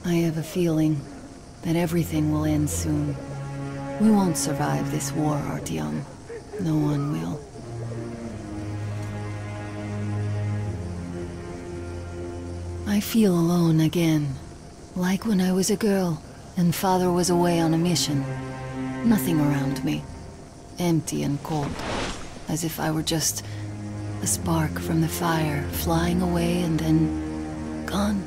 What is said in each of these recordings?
I have a feeling that everything will end soon. We won't survive this war, Artyom. No one will. I feel alone again. Like when I was a girl, and Father was away on a mission. Nothing around me. Empty and cold. As if I were just a spark from the fire, flying away and then gone.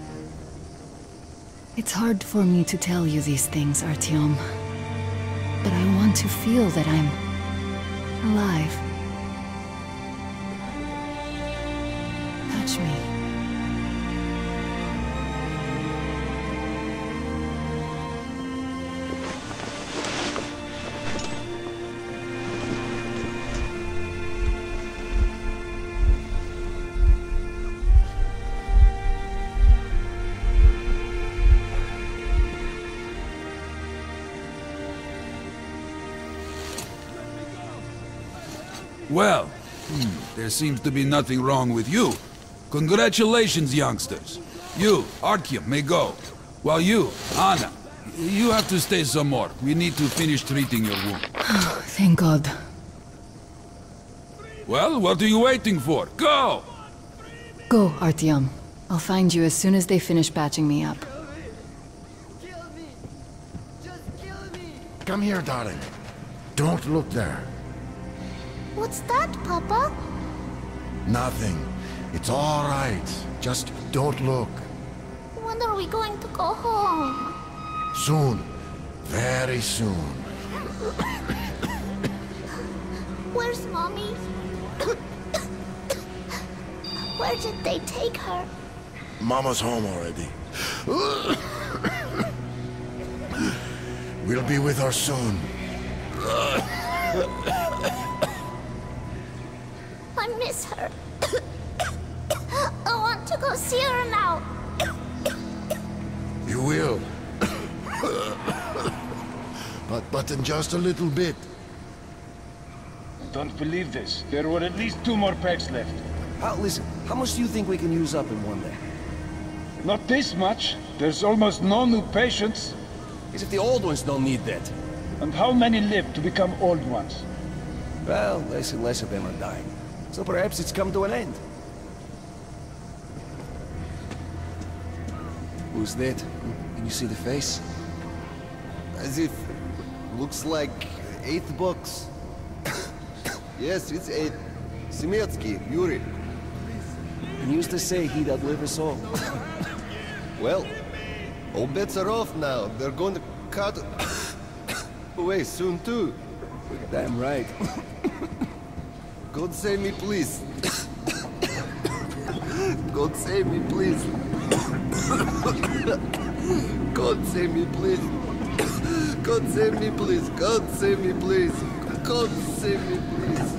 It's hard for me to tell you these things, Artyom. But I want to feel that I'm alive. Touch me. Well, there seems to be nothing wrong with you. Congratulations, youngsters. You, Artyom, may go. While you, Anna, you have to stay some more. We need to finish treating your wound. Thank God. Well, what are you waiting for? Go! Go, Artyom. I'll find you as soon as they finish patching me up. Kill me! Just kill me! Come here, darling. Don't look there. What's that, Papa? Nothing. It's all right. Just don't look. When are we going to go home? Soon. Very soon. Where's Mommy? Where did they take her? Mama's home already. We'll be with her soon. I miss her. I want to go see her now. You will. But in just a little bit. Don't believe this. There were at least 2 more packs left. Listen, how much do you think we can use up in one day? Not this much. There's almost no new patients. As if the old ones don't need that. And how many live to become old ones? Well, less and less of them are dying. So perhaps it's come to an end. Who's that? Can you see the face? As if... looks like 8th box. Yes, it's 8. Semetsky, Yuri. He used to say he'd outlive us all. Well, all bets are off now. They're going to cut away soon too. Damn right. God save me, please. God save me, please. God save me, please. God save me, please. God save me, please. God save me, please.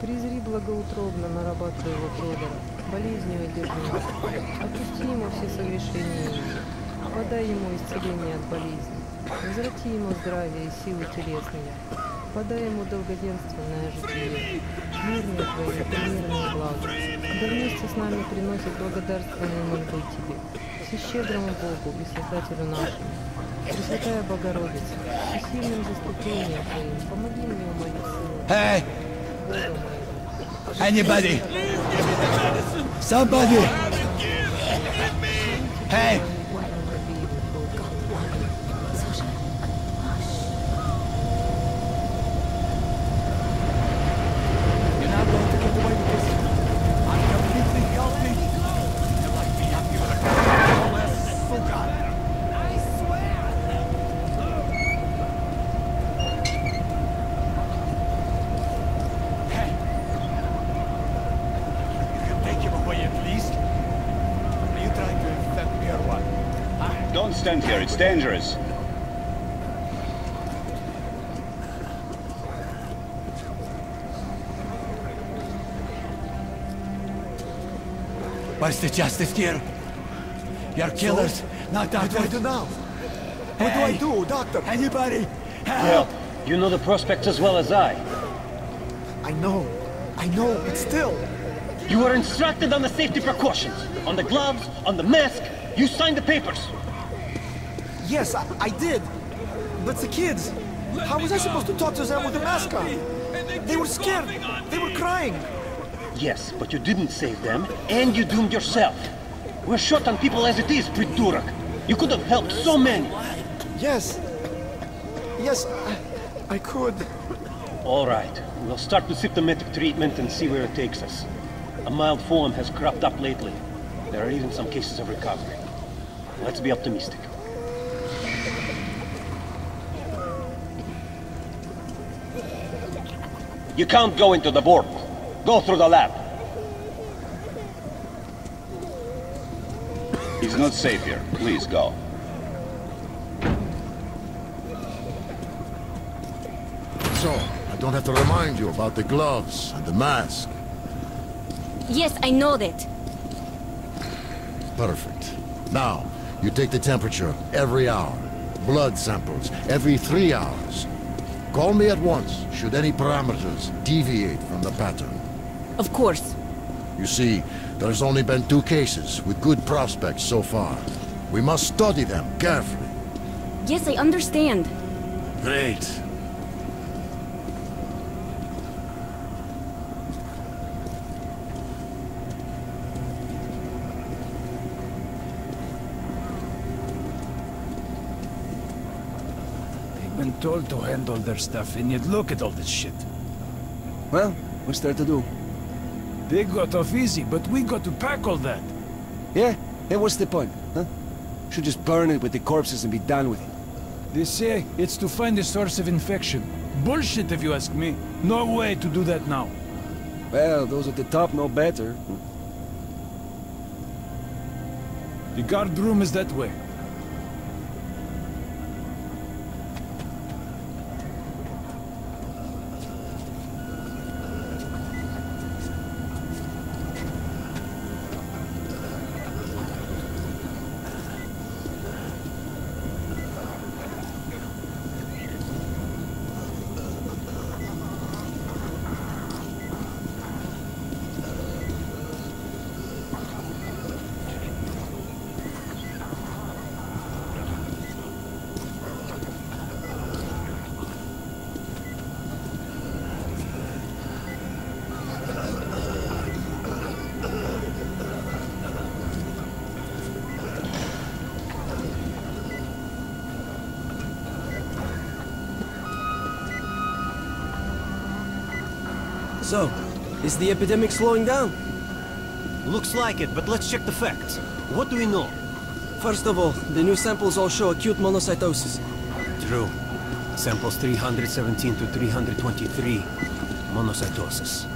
Презри благоутробно нарабатываемого Тродера, болезнью одержимого. Отпусти ему все согрешения его. Подай ему исцеление от болезни. Возврати ему здравие и силы телесные. Подай ему долгоденственное житие. Мирное твое, примирное благо. Да вместе с нами приносит благодарственные мольбы тебе. Всещедрому Богу и Создателю нашему. Пресвятая Богородица, всесильным заступлением твоим, помоги мне умолить сына. Hey! Anybody? Somebody! Hey! You're not going to get away with this. I'm completely healthy. You're like me, I'm giving a fuga. I swear! Don't stand here, it's dangerous. Where's the justice here? You're killers, not doctors. What do I do now? What do I do, doctor? Anybody? Well, you know the prospects as well as I. I know, but still. You were instructed on the safety precautions. On the gloves, on the mask. You signed the papers. Yes, I did. But the kids, how was I supposed to talk to them with a mask on? They were scared. They were crying. Yes, but you didn't save them, and you doomed yourself. We're short on people as it is, Pridurak. You could have helped so many. Yes. Yes, I could. All right. We'll start with symptomatic treatment and see where it takes us. A mild form has cropped up lately. There are even some cases of recovery. Let's be optimistic. You can't go into the vault. Go through the lab. He's not safe here. Please go. So, I don't have to remind you about the gloves and the mask. Yes, I know that. Perfect. Now, you take the temperature every hour. Blood samples every 3 hours. Call me at once, should any parameters deviate from the pattern. Of course. You see, there's only been 2 cases with good prospects so far. We must study them carefully. Yes, I understand. Great. Been told to handle their stuff, and yet look at all this shit. Well, what's there to do? They got off easy, but we got to pack all that. Yeah? Hey, what's the point, huh? Should just burn it with the corpses and be done with it. They say it's to find the source of infection. Bullshit, if you ask me. No way to do that now. Well, those at the top know better. The guard room is that way. So, is the epidemic slowing down? Looks like it, but let's check the facts. What do we know? First of all, the new samples all show acute monocytosis. True. Samples 317 to 323. Monocytosis.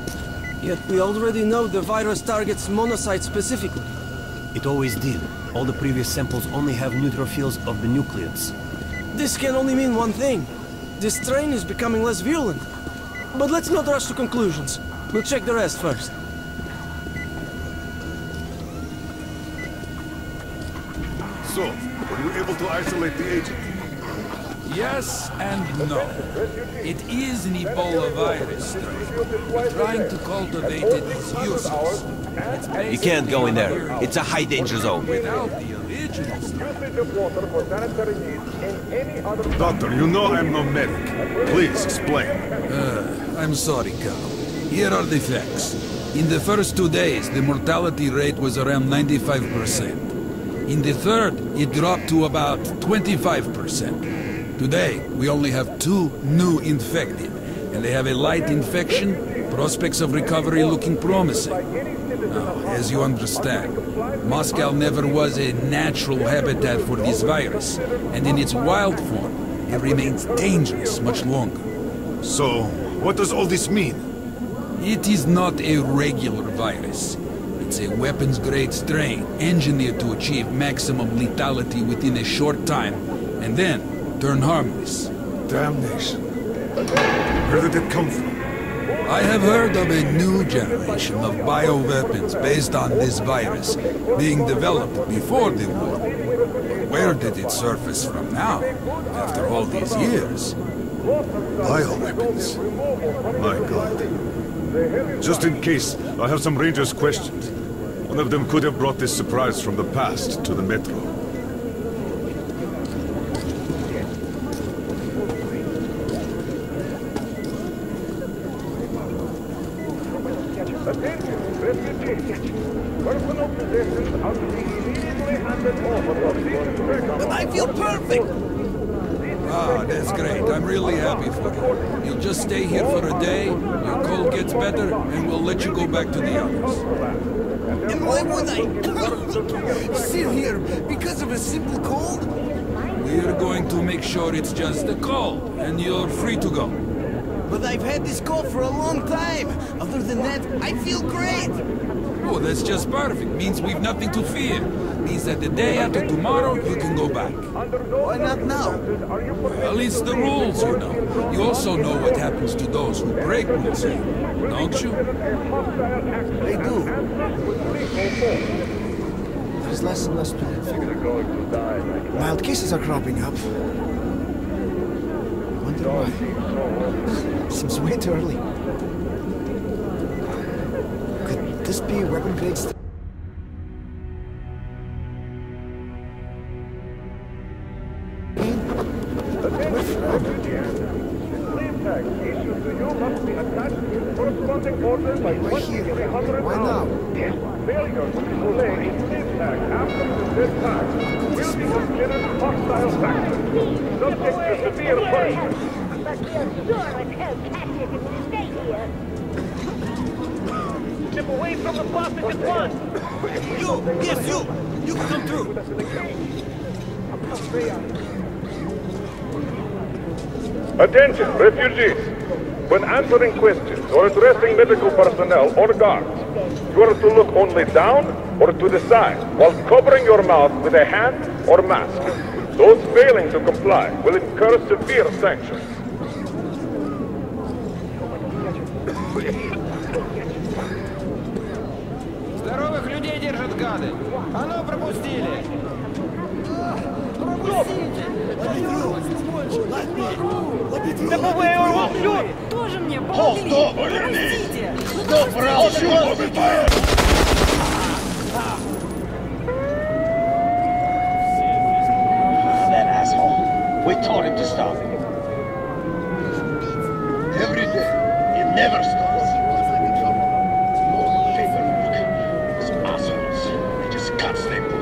Yet we already know the virus targets monocytes specifically. It always did. All the previous samples only have neutrophils of the nucleus. This can only mean one thing. This strain is becoming less virulent. But let's not rush to conclusions. We'll check the rest first. So, were you able to isolate the agent? Yes and no. It is an Ebola virus strain. But trying to cultivate it is useless. You can't go in there. It's a high danger zone. Without the original strain. Doctor, you know I'm no medic. Please, explain. I'm sorry, Cal. Here are the facts. In the first 2 days, the mortality rate was around 95%. In the third, it dropped to about 25%. Today, we only have 2 new infected, and they have a light infection, prospects of recovery looking promising. Now, as you understand, Moscow never was a natural habitat for this virus, and in its wild form, it remains dangerous much longer. So, what does all this mean? It is not a regular virus. It's a weapons-grade strain engineered to achieve maximum lethality within a short time, and then turn harmless. Damnation. Where did it come from? I have heard of a new generation of bioweapons based on this virus being developed before the war. Where did it surface from now, after all these years? Bioweapons? My god. Just in case, I have some Rangers' questions. One of them could have brought this surprise from the past to the Metro. But I feel perfect! Ah, that's great. I'm really happy for you. You'll just stay here for a day, your cold gets better, and we'll let you go back to the others. And why would I sit here because of a simple cold? We're going to make sure it's just a cold, and you're free to go. But I've had this cold for a long time. Other than that, I feel great. Oh, that's just perfect. Means we've nothing to fear. Means that the day after tomorrow, you can go back. Why not now? Well, it's the rules, you know. You also know what happens to those who break rules here, don't you? I do. There's less and less people. Mild cases are cropping up. Wonder why. Seems way too early. Could this be a weapon grade? Why now? Failure to delay sleep tag after this tag will be considered hostile faction, subject to severe punishment. But we're sure it's fantastic if we stay here. Step away from the plastic at once! You! Yes, you! You can come through! Attention, refugees! When answering questions or addressing medical personnel or guards, you are to look only down or to the side while covering your mouth with a hand or mask. Those failing to comply will incur severe sanctions. Здоровых людей держат гады! А ну, пропустили! Тоже мне помогли! That asshole. We told him to stop. Every day. It never stops. More paperwork. Those assholes. They just can't stay put.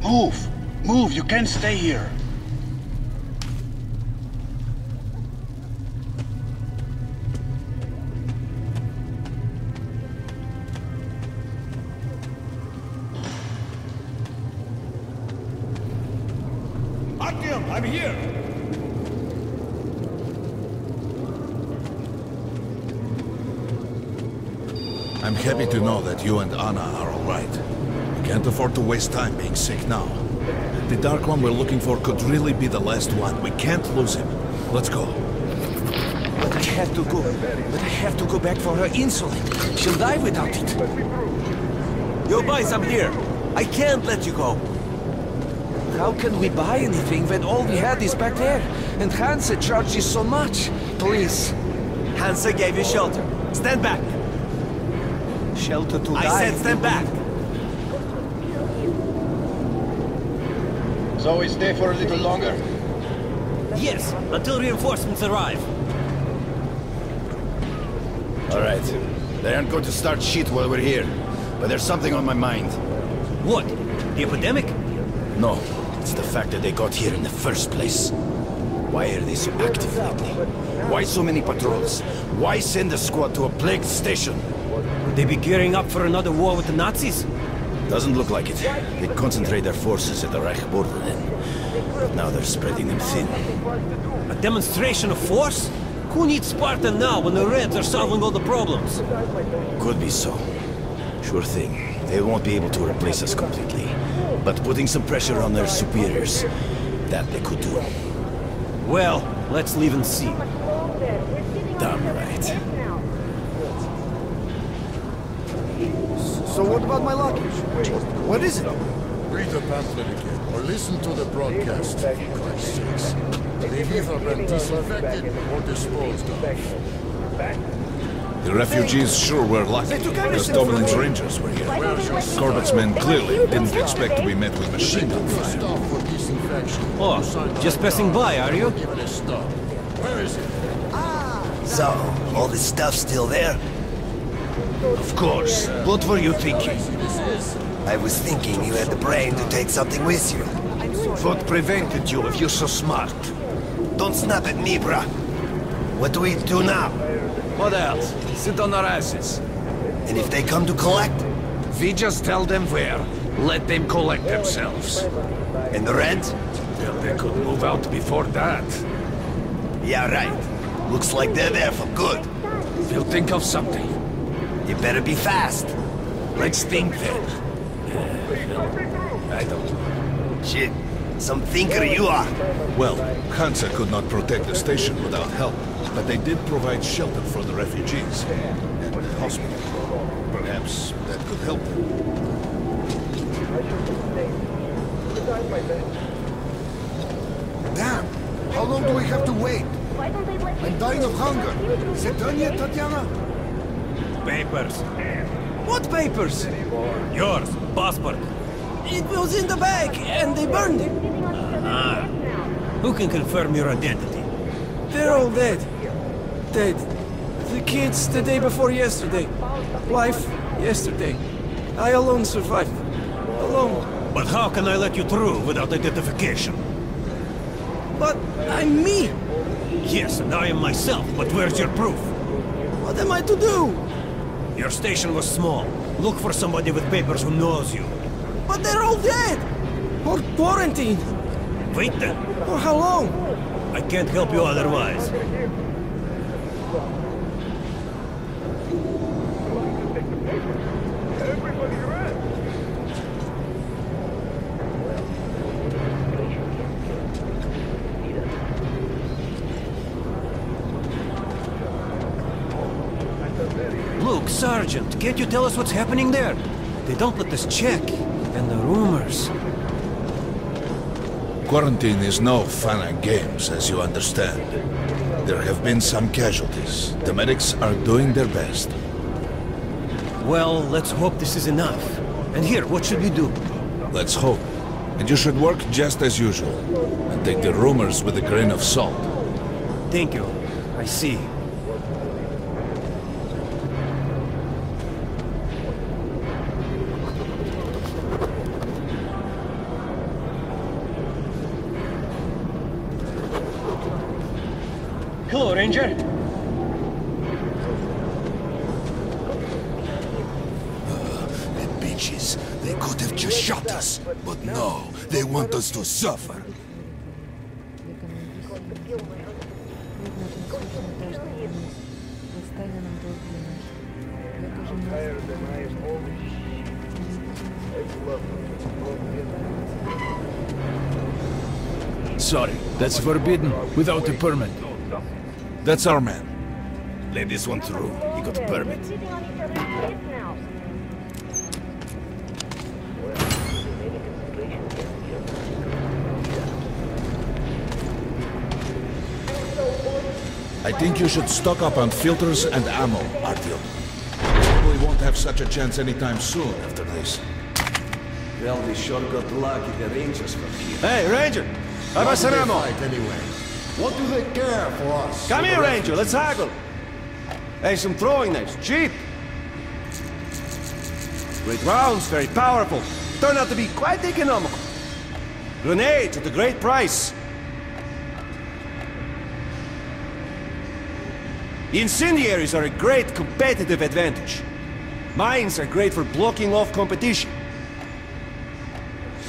Move! Move! You can't stay here! Artyom, I'm here! I'm happy to know that you and Anna are all right. We can't afford to waste time being sick now. The Dark One we're looking for could really be the last one. We can't lose him. Let's go. But I have to go. But I have to go back for her insulin. She'll die without it. Yo, boys, I'm here. I can't let you go. How can we buy anything when all we had is back there? And Hansa charges so much. Please. Hansa gave you shelter. Stand back. Shelter to die. I said stand back. So we stay for a little longer? Yes, until reinforcements arrive. All right. They aren't going to start shit while we're here. But there's something on my mind. What? The epidemic? No, it's the fact that they got here in the first place. Why are they so active lately? Why so many patrols? Why send a squad to a plagued station? Would they be gearing up for another war with the Nazis? Doesn't look like it. They concentrate their forces at the Reich border then. But now they're spreading them thin. A demonstration of force? Who needs Sparta now when the Reds are solving all the problems? Could be so. Sure thing. They won't be able to replace us completely. But putting some pressure on their superiors, that they could do. Well, let's leave and see. Damn right. So what about my luggage? What is it? Read the pamphlet again, or listen to the broadcast, for Christ's sakes. They've either been disinfected or disposed of. The refugees sure were lucky, because Dominic Rangers were here. Corbett's men clearly didn't expect to be met with machine gun fire. Oh, just passing by, are you? Where is it? So, all this stuff still there? Of course. What were you thinking? I was thinking you had the brain to take something with you. What prevented you if you're so smart? Don't snap at me, bruh. What do we do now? What else? Sit on our asses. And if they come to collect? We just tell them where. Let them collect themselves. And the rent? Well, they could move out before that. Yeah, right. Looks like they're there for good. We'll think of something. You better be fast. Let's think then. I don't know. Shit. Some thinker you are. Well, Hansa could not protect the station without help, but they did provide shelter for the refugees. And a hospital. Perhaps that could help them. Damn! How long do we have to wait? I'm dying of hunger. Is it done yet, Tatiana? Papers. What papers? Yours, passport. It was in the bag, and they burned it. Ah. Who can confirm your identity? They're all dead. Dead. The kids the day before yesterday. Wife, yesterday. I alone survived. Alone. But how can I let you through without identification? But I'm me. Yes, and I am myself, but where's your proof? What am I to do? Your station was small. Look for somebody with papers who knows you. But they're all dead! Or quarantined! Wait then. For how long? I can't help you otherwise. Look, Sergeant, can't you tell us what's happening there? They don't let us check. And the rumors. Quarantine is no fun and games, as you understand. There have been some casualties. The medics are doing their best. Well, let's hope this is enough. And here, what should we do? Let's hope. And you should work just as usual. And take the rumors with a grain of salt. Thank you. I see. Hello, Ranger. The bitches. They could have just shot us. But no, they want us to suffer. Sorry, that's forbidden without a permit. That's our man. Let this one through. He got a permit. I think you should stock up on filters and ammo, Artyom. Probably won't have such a chance anytime soon after this. Well, we sure got lucky the Rangers were here. Hey, Ranger! Have us some ammo! Anyway. What do they care for us? Come here, Ranger, let's haggle! Hey, some throwing knives, cheap! Great rounds, very powerful. turned out to be quite economical. Grenades at a great price. Incendiaries are a great competitive advantage. Mines are great for blocking off competition.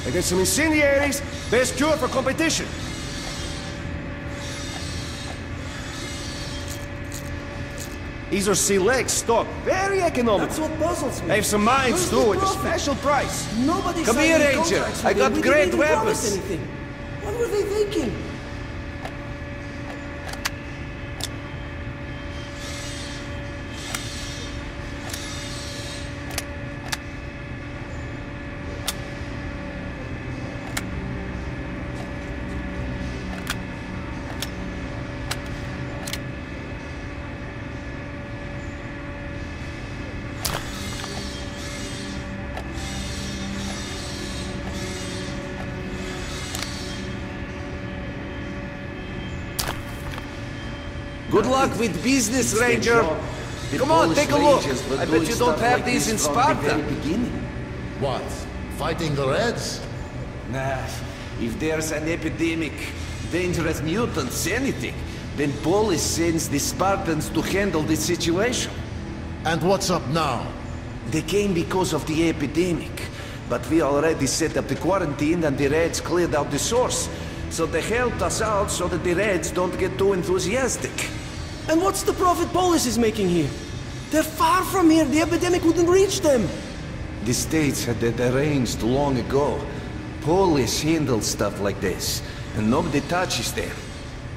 I got some incendiaries, best cure for competition. These are select stock, very economical. That's what puzzles me. I have some mines too at a special price. Come here, Ranger. I got great weapons. What were they thinking? Good luck with business, Ranger. Come on, take a look. I bet you don't have these in Sparta. What? Fighting the Reds? Nah, if there's an epidemic, dangerous mutants, anything, then Polis sends the Spartans to handle the situation. And what's up now? They came because of the epidemic, but we already set up the quarantine and the Reds cleared out the source. So they helped us out so that the Reds don't get too enthusiastic. And what's the profit Polis is making here? They're far from here. The epidemic wouldn't reach them. The States had that arranged long ago. Polis handles stuff like this, and nobody touches them.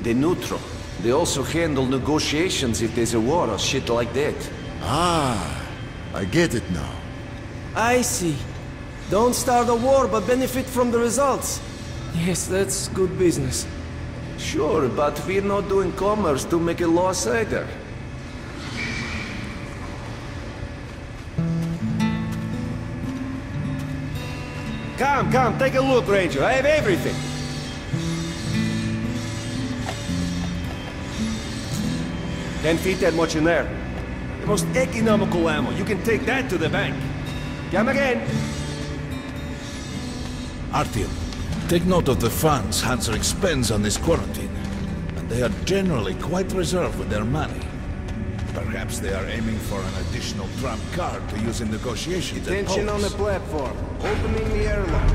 They're neutral. They also handle negotiations if there's a war or shit like that. Ah, I get it now. I see. Don't start a war, but benefit from the results. Yes, that's good business. Sure, but we're not doing commerce to make a loss either. Come, take a look, Ranger. I have everything. Can't fit that much in there. The most economical ammo. You can take that to the bank. Come again. Artyom, take note of the funds Hanser expends on this quarantine. And they are generally quite reserved with their money. Perhaps they are aiming for an additional trump card to use in negotiations. Attention on the platform. Opening the airlock.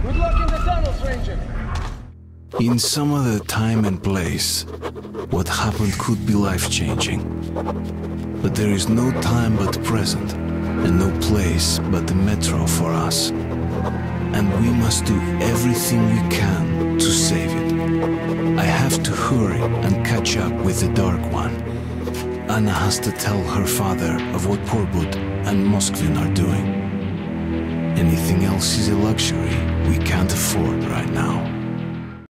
Good luck in the tunnels, Ranger. In some other time and place, what happened could be life-changing. But there is no time but the present, and no place but the metro for us. And we must do everything we can to save it. I have to hurry and catch up with the Dark One. Anna has to tell her father of what Korbut and Moskvin are doing. Anything else is a luxury we can't afford right now.